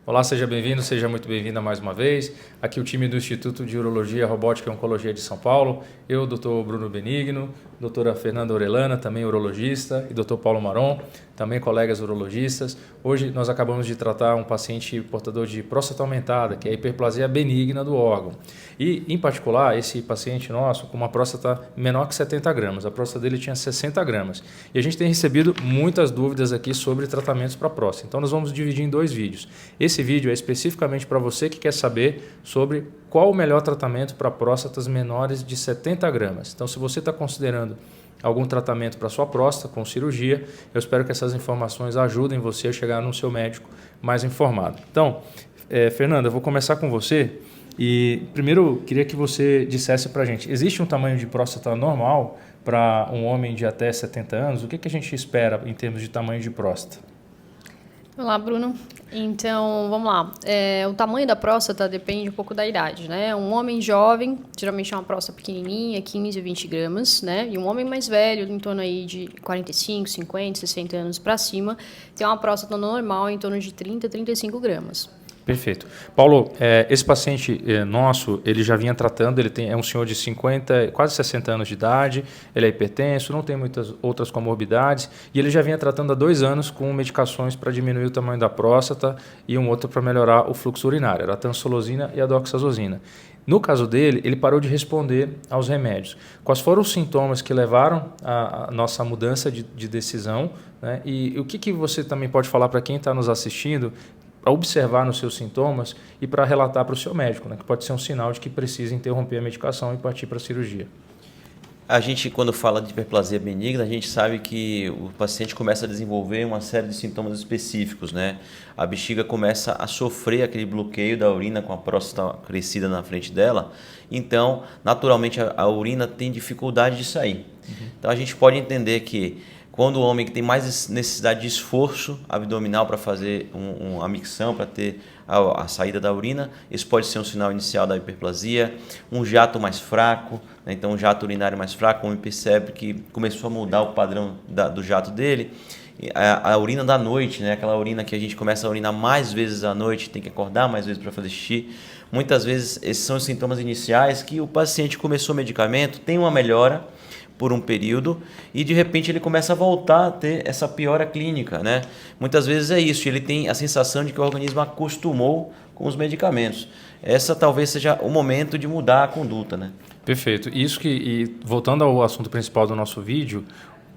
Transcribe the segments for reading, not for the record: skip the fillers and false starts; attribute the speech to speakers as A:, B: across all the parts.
A: Olá, seja bem-vindo, seja muito bem-vinda mais uma vez. Aqui o time do Instituto de Urologia, Robótica e Oncologia de São Paulo. Eu, Dr. Bruno Benigno, doutora Fernanda Orellana, também urologista, e Dr. Paulo Maron, também colegas urologistas. Hoje nós acabamos de tratar um paciente portador de próstata aumentada, que é a hiperplasia benigna do órgão. E, em particular, esse paciente nosso com uma próstata menor que 70 gramas. A próstata dele tinha 60 gramas. E a gente tem recebido muitas dúvidas aqui sobre tratamentos para próstata. Então nós vamos dividir em dois vídeos. Esse vídeo é especificamente para você que quer saber sobre qual o melhor tratamento para próstatas menores de 70 gramas. Então, se você está considerando algum tratamento para sua próstata com cirurgia, eu espero que essas informações ajudem você a chegar no seu médico mais informado. Então, Fernanda, eu vou começar com você e primeiro queria que você dissesse para a gente, existe um tamanho de próstata normal para um homem de até 70 anos? O que a gente espera em termos de tamanho de próstata?
B: Olá, Bruno. Então, vamos lá. O tamanho da próstata depende um pouco da idade, né? Um homem jovem, geralmente é uma próstata pequenininha, 15 a 20 gramas, né? E um homem mais velho, em torno aí de 45, 50, 60 anos para cima, tem uma próstata normal em torno de 30 a 35 gramas.
A: Perfeito. Paulo, esse paciente nosso, ele já vinha tratando, é um senhor de 50, quase 60 anos de idade, ele é hipertenso, não tem muitas outras comorbidades, e ele já vinha tratando há 2 anos com medicações para diminuir o tamanho da próstata e um outro para melhorar o fluxo urinário, era a tansolosina e a doxazosina. No caso dele, ele parou de responder aos remédios. Quais foram os sintomas que levaram à nossa mudança de decisão, né? E o que você também pode falar para quem está nos assistindo, para observar nos seus sintomas e para relatar para o seu médico, né, que pode ser um sinal de que precisa interromper a medicação e partir para a cirurgia.
C: A gente, quando fala de hiperplasia benigna, a gente sabe que o paciente começa a desenvolver uma série de sintomas específicos, né? A bexiga começa a sofrer aquele bloqueio da urina com a próstata crescida na frente dela, então, naturalmente, a urina tem dificuldade de sair. Então, a gente pode entender que quando o homem que tem mais necessidade de esforço abdominal para fazer uma micção, para ter a saída da urina, isso pode ser um sinal inicial da hiperplasia. Um jato mais fraco, né? Então um jato urinário mais fraco, o homem percebe que começou a mudar o padrão do jato dele. A urina da noite, né? Aquela urina que a gente começa a urinar mais vezes à noite, tem que acordar mais vezes para fazer xixi. Muitas vezes esses são os sintomas iniciais que o paciente começou o medicamento, tem uma melhora por um período e de repente ele começa a voltar a ter essa piora clínica, né? Muitas vezes é isso, ele tem a sensação de que o organismo acostumou com os medicamentos. Essa talvez seja o momento de mudar a conduta, né?
A: Perfeito. E voltando ao assunto principal do nosso vídeo,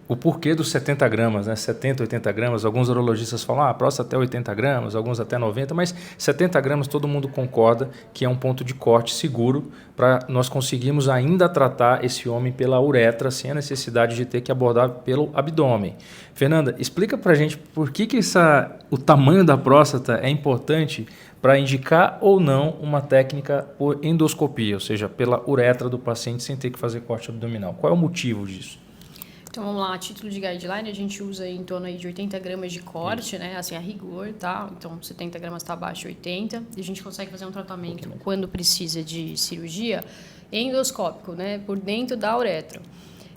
A: o porquê dos 70 gramas, né? 70, 80 gramas, alguns urologistas falam, a próstata até 80 gramas, alguns até 90, mas 70 gramas todo mundo concorda que é um ponto de corte seguro para nós conseguirmos ainda tratar esse homem pela uretra sem a necessidade de ter que abordar pelo abdômen. Fernanda, explica para a gente por que o tamanho da próstata é importante para indicar ou não uma técnica por endoscopia, ou seja, pela uretra do paciente sem ter que fazer corte abdominal. Qual é o motivo disso?
B: Então, vamos lá, a título de guideline, a gente usa em torno aí de 80 gramas de corte, né? Assim, a rigor, tá? Então, 70 gramas está abaixo de 80. E a gente consegue fazer um tratamento, quando precisa de cirurgia, endoscópico, né? Por dentro da uretra.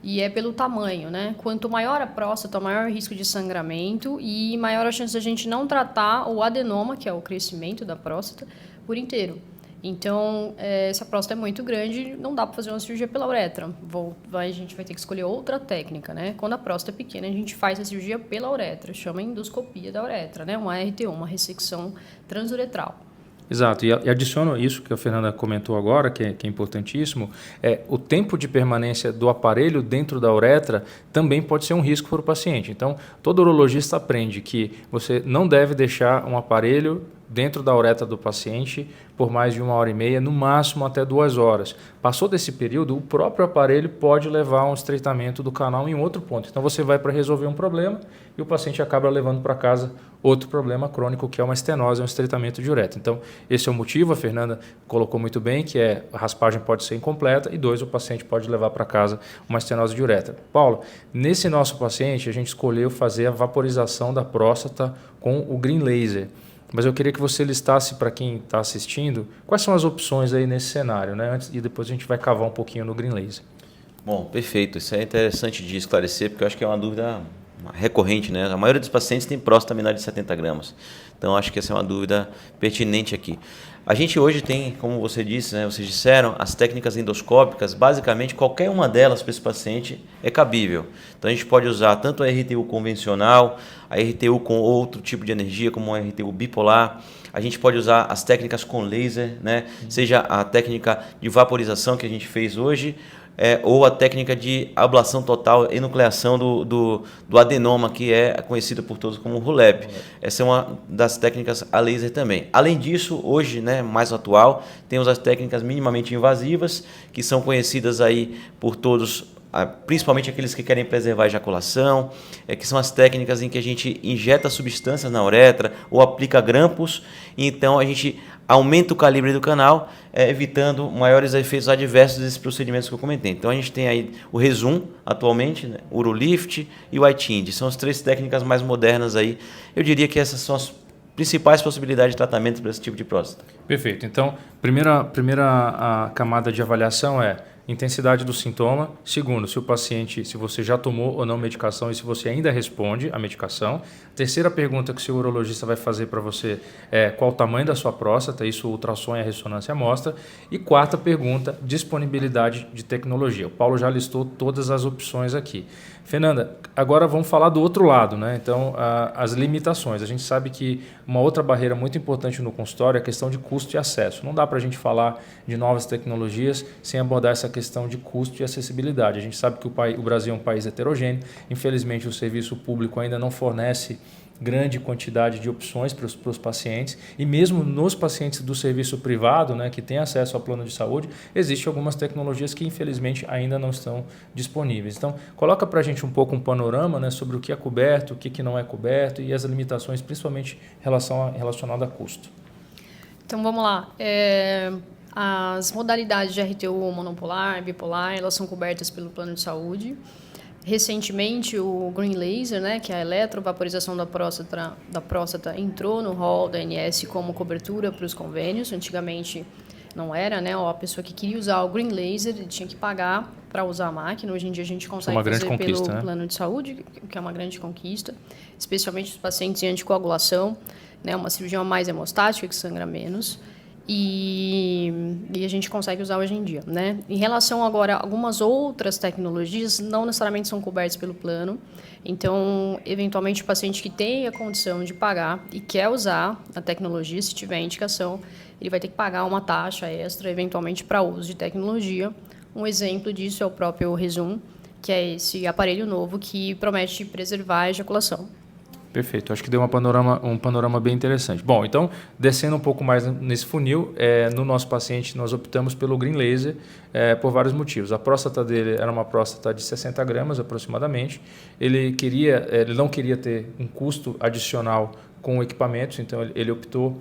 B: E é pelo tamanho, né? Quanto maior a próstata, maior o risco de sangramento e maior a chance de a gente não tratar o adenoma, que é o crescimento da próstata, por inteiro. Então, se a próstata é muito grande, não dá para fazer uma cirurgia pela uretra. A gente vai ter que escolher outra técnica, né? Quando a próstata é pequena, a gente faz a cirurgia pela uretra, chama endoscopia da uretra, né? Uma RTO, uma ressecção transuretral.
A: Exato, e adiciono isso que a Fernanda comentou agora, que é importantíssimo, o tempo de permanência do aparelho dentro da uretra também pode ser um risco para o paciente. Então, todo urologista aprende que você não deve deixar um aparelho dentro da uretra do paciente por mais de 1h30, no máximo até 2 horas. Passou desse período, o próprio aparelho pode levar a um estreitamento do canal em outro ponto. Então você vai para resolver um problema e o paciente acaba levando para casa outro problema crônico, que é uma estenose, um estreitamento de uretra. Então esse é o motivo, a Fernanda colocou muito bem, que a raspagem pode ser incompleta e 2, o paciente pode levar para casa uma estenose de uretra. Paulo, nesse nosso paciente a gente escolheu fazer a vaporização da próstata com o Green Laser. Mas eu queria que você listasse para quem está assistindo quais são as opções aí nesse cenário, né? E depois a gente vai cavar um pouquinho no Green Laser.
C: Bom, perfeito. Isso é interessante de esclarecer, porque eu acho que é uma dúvida recorrente, né? A maioria dos pacientes tem próstata menor de 70 gramas. Então, acho que essa é uma dúvida pertinente aqui. A gente hoje tem, como você disse, né, vocês disseram, as técnicas endoscópicas, basicamente qualquer uma delas para esse paciente é cabível. Então, a gente pode usar tanto a RTU convencional, a RTU com outro tipo de energia, como a RTU bipolar. A gente pode usar as técnicas com laser, né? Seja a técnica de vaporização que a gente fez hoje, ou a técnica de ablação total e nucleação do adenoma, que é conhecida por todos como RULEP. Essa é uma das técnicas a laser também. Além disso, hoje, né, mais atual, temos as técnicas minimamente invasivas, que são conhecidas aí por todos, principalmente aqueles que querem preservar a ejaculação, que são as técnicas em que a gente injeta substâncias na uretra ou aplica grampos, e então a gente aumenta o calibre do canal, evitando maiores efeitos adversos desses procedimentos que eu comentei. Então a gente tem aí o Rezum atualmente, né, o Urolift e o iTind. São as 3 técnicas mais modernas aí. Eu diria que essas são as principais possibilidades de tratamento para esse tipo de próstata.
A: Perfeito. Então, primeira camada de avaliação é intensidade do sintoma. Segundo, se você já tomou ou não medicação e se você ainda responde à medicação. Terceira pergunta que o seu urologista vai fazer para você é qual o tamanho da sua próstata, isso o ultrassom e a ressonância mostra. E quarta pergunta, disponibilidade de tecnologia. O Paulo já listou todas as opções aqui. Fernanda, agora vamos falar do outro lado, né? Então, as limitações. A gente sabe que uma outra barreira muito importante no consultório é a questão de custo e acesso. Não dá para a gente falar de novas tecnologias sem abordar essa questão de custo e acessibilidade. A gente sabe que o Brasil é um país heterogêneo. Infelizmente, o serviço público ainda não fornece grande quantidade de opções para os pacientes, e mesmo nos pacientes do serviço privado, né, que têm acesso ao plano de saúde, existem algumas tecnologias que infelizmente ainda não estão disponíveis. Então, coloca para a gente um pouco um panorama, né, sobre o que é coberto, o que não é coberto e as limitações, principalmente relacionadas a custo.
B: Então, vamos lá. As modalidades de RTU monopolar, bipolar, elas são cobertas pelo plano de saúde. Recentemente, o Green Laser, né, que é a eletrovaporização da próstata, entrou no rol da ANS como cobertura para os convênios. Antigamente não era, né? A pessoa que queria usar o Green Laser tinha que pagar para usar a máquina. Hoje em dia a gente consegue fazer pelo plano de saúde, o que é uma grande conquista, especialmente os pacientes em anticoagulação, né? Uma cirurgia mais hemostática, que sangra menos. E a gente consegue usar hoje em dia, né? Em relação agora a algumas outras tecnologias, não necessariamente são cobertas pelo plano. Então, eventualmente, o paciente que tem a condição de pagar e quer usar a tecnologia, se tiver indicação, ele vai ter que pagar uma taxa extra, eventualmente, para uso de tecnologia. Um exemplo disso é o próprio Rezum, que é esse aparelho novo que promete preservar a ejaculação.
A: Perfeito, acho que deu um panorama bem interessante. Bom, então, descendo um pouco mais nesse funil, no nosso paciente nós optamos pelo Green Laser por vários motivos. A próstata dele era uma próstata de 60 gramas aproximadamente, ele não queria ter um custo adicional com equipamentos, então ele optou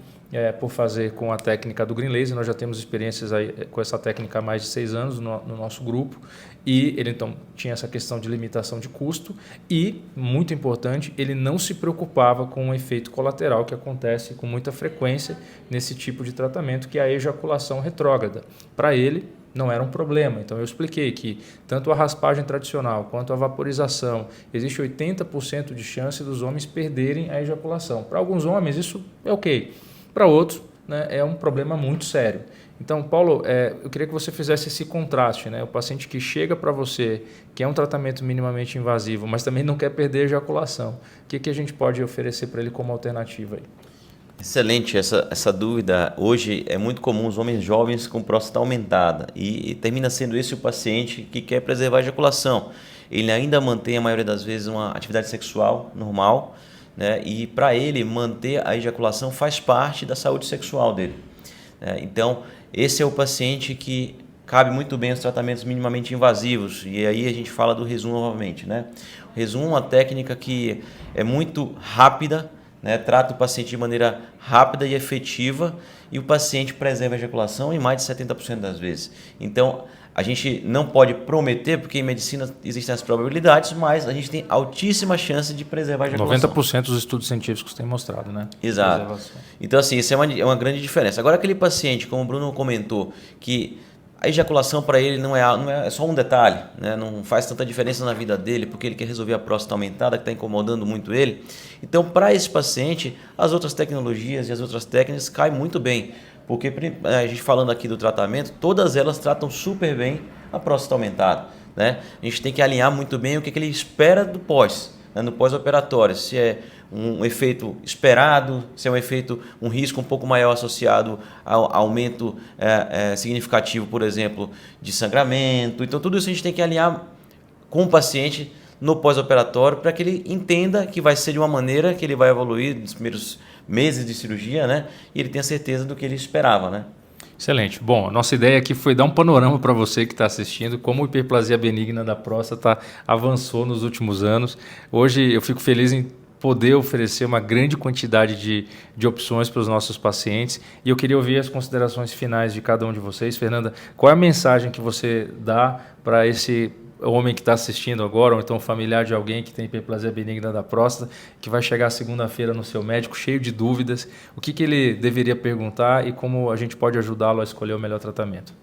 A: por fazer com a técnica do Green Laser. Nós já temos experiências aí com essa técnica há mais de 6 anos no nosso grupo, e ele então tinha essa questão de limitação de custo e, muito importante, ele não se preocupava com o efeito colateral que acontece com muita frequência nesse tipo de tratamento, que é a ejaculação retrógrada. Para ele, não era um problema. Então, eu expliquei que tanto a raspagem tradicional quanto a vaporização, existe 80% de chance dos homens perderem a ejaculação. Para alguns homens, isso é ok. Para outros, né, é um problema muito sério. Então, Paulo, eu queria que você fizesse esse contraste, né? O paciente que chega para você, que é um tratamento minimamente invasivo, mas também não quer perder a ejaculação. O que a gente pode oferecer para ele como alternativa aí?
C: Excelente essa dúvida. Hoje é muito comum os homens jovens com próstata aumentada e termina sendo esse o paciente que quer preservar a ejaculação. Ele ainda mantém, a maioria das vezes, uma atividade sexual normal, né? E para ele manter a ejaculação faz parte da saúde sexual dele. Então, esse é o paciente que cabe muito bem os tratamentos minimamente invasivos. E aí a gente fala do Rezum novamente, né? O Rezum é uma técnica que é muito rápida, né? Trata o paciente de maneira rápida e efetiva, e o paciente preserva a ejaculação em mais de 70% das vezes. Então, a gente não pode prometer, porque em medicina existem as probabilidades, mas a gente tem altíssima chance de preservar a ejaculação.
A: 90% dos estudos científicos têm mostrado, né?
C: Exato. Então, assim, isso é uma grande diferença. Agora, aquele paciente, como o Bruno comentou, que a ejaculação para ele não é só um detalhe, né? Não faz tanta diferença na vida dele, porque ele quer resolver a próstata aumentada, que está incomodando muito ele. Então, para esse paciente, as outras tecnologias e as outras técnicas caem muito bem, porque a gente falando aqui do tratamento, todas elas tratam super bem a próstata aumentada, né? A gente tem que alinhar muito bem o que ele espera do no pós-operatório, se é um efeito esperado, se é um risco um pouco maior associado ao aumento significativo, por exemplo, de sangramento. Então, tudo isso a gente tem que alinhar com o paciente no pós-operatório para que ele entenda que vai ser de uma maneira que ele vai evoluir nos primeiros meses de cirurgia, né? E ele tenha certeza do que ele esperava, né?
A: Excelente. Bom, a nossa ideia aqui foi dar um panorama para você que está assistindo, como a hiperplasia benigna da próstata avançou nos últimos anos. Hoje eu fico feliz em poder oferecer uma grande quantidade de opções para os nossos pacientes e eu queria ouvir as considerações finais de cada um de vocês. Fernanda, qual é a mensagem que você dá para esse homem que está assistindo agora, ou então familiar de alguém que tem hiperplasia benigna da próstata, que vai chegar segunda-feira no seu médico cheio de dúvidas, o que ele deveria perguntar e como a gente pode ajudá-lo a escolher o melhor tratamento?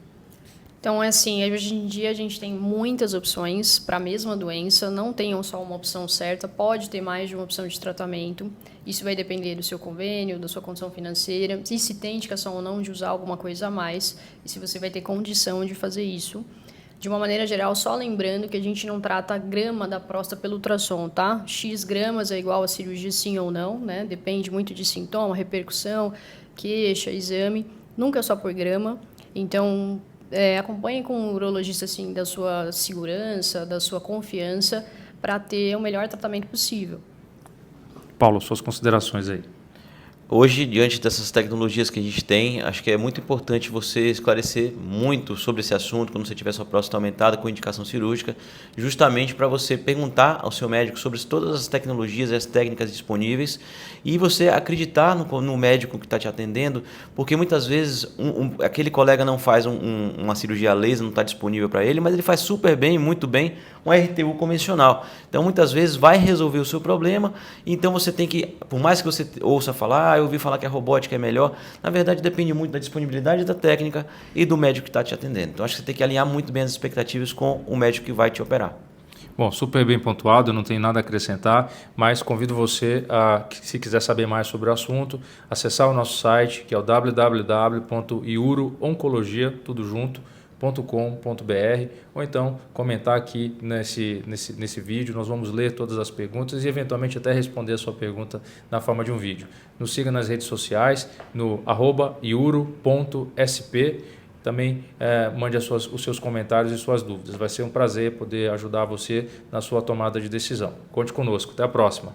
B: Então, é assim, hoje em dia a gente tem muitas opções para a mesma doença, não tem só uma opção certa, pode ter mais de uma opção de tratamento. Isso vai depender do seu convênio, da sua condição financeira, se tem indicação ou não de usar alguma coisa a mais e se você vai ter condição de fazer isso. De uma maneira geral, só lembrando que a gente não trata a grama da próstata pelo ultrassom, tá? X gramas é igual a cirurgia sim ou não, né? Depende muito de sintoma, repercussão, queixa, exame. Nunca é só por grama. Então, acompanhe com o urologista assim, da sua segurança, da sua confiança, para ter o melhor tratamento possível.
A: Paulo, suas considerações aí.
C: Hoje, diante dessas tecnologias que a gente tem, acho que é muito importante você esclarecer muito sobre esse assunto quando você tiver sua próstata aumentada com indicação cirúrgica, justamente para você perguntar ao seu médico sobre todas as tecnologias e as técnicas disponíveis e você acreditar no médico que está te atendendo, porque muitas vezes aquele colega não faz uma cirurgia laser, não está disponível para ele, mas ele faz super bem, muito bem, um RTU convencional. Então, muitas vezes vai resolver o seu problema, então você tem que, por mais que você ouça falar, eu ouvi falar que a robótica é melhor, na verdade depende muito da disponibilidade da técnica e do médico que está te atendendo. Então, acho que você tem que alinhar muito bem as expectativas com o médico que vai te operar.
A: Bom, super bem pontuado, não tem nada a acrescentar, mas convido você a, se quiser saber mais sobre o assunto, acessar o nosso site, que é o www.iurooncologia.com.br, ou então comentar aqui nesse vídeo. Nós vamos ler todas as perguntas e eventualmente até responder a sua pergunta na forma de um vídeo. Nos siga nas redes sociais, no @iuro.sp. Também mande os seus comentários e suas dúvidas. Vai ser um prazer poder ajudar você na sua tomada de decisão. Conte conosco. Até a próxima.